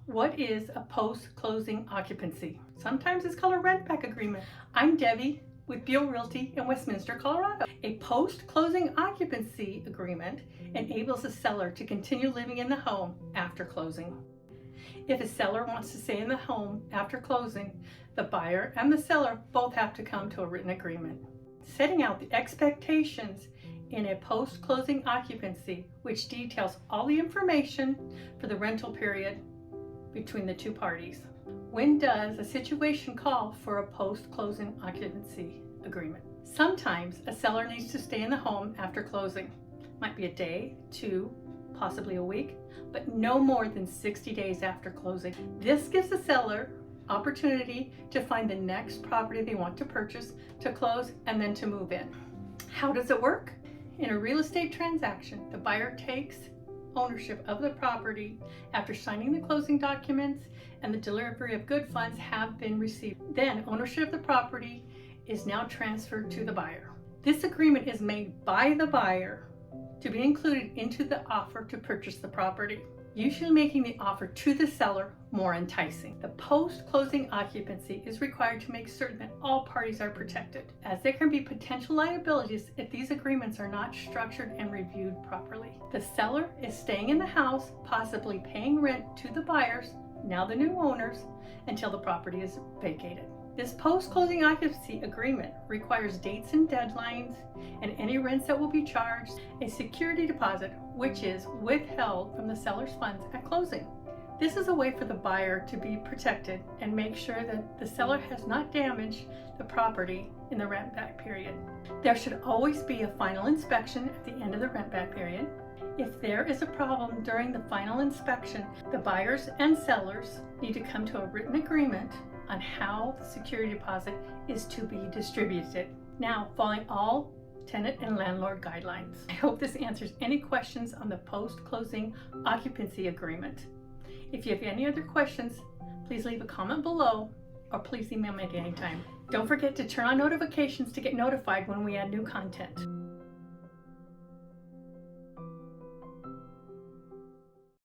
What is a post-closing occupancy? Sometimes it's called a rent-back agreement. I'm Debbie with Buell Realty in Westminster, Colorado. A post-closing occupancy agreement enables a seller to continue living in the home after closing. If a seller wants to stay in the home after closing, the buyer and the seller both have to come to a written agreement. Setting out the expectations in a post-closing occupancy, which details all the information for the rental period between the two parties. When does a situation call for a post-closing occupancy agreement? Sometimes a seller needs to stay in the home after closing. Might be a day, 2, possibly a week, but no more than 60 days after closing. This gives the seller opportunity to find the next property they want to purchase, to close, and then to move in. How does it work? In a real estate transaction, the buyer takes ownership of the property after signing the closing documents and the delivery of good funds have been received. Then ownership of the property is now transferred to the buyer. This agreement is made by the buyer to be included into the offer to purchase the property, usually making the offer to the seller more enticing. The post-closing occupancy is required to make certain that all parties are protected, as there can be potential liabilities if these agreements are not structured and reviewed properly. The seller is staying in the house, possibly paying rent to the buyers, now the new owners, until the property is vacated. This post-closing occupancy agreement requires dates and deadlines and any rents that will be charged, a security deposit, which is withheld from the seller's funds at closing. This is a way for the buyer to be protected and make sure that the seller has not damaged the property in the rent-back period. There should always be a final inspection at the end of the rent-back period. If there is a problem during the final inspection, the buyers and sellers need to come to a written agreement on how the security deposit is to be distributed. Now, following all tenant and landlord guidelines. I hope this answers any questions on the post-closing occupancy agreement. If you have any other questions, please leave a comment below or please email me at any time. Don't forget to turn on notifications to get notified when we add new content.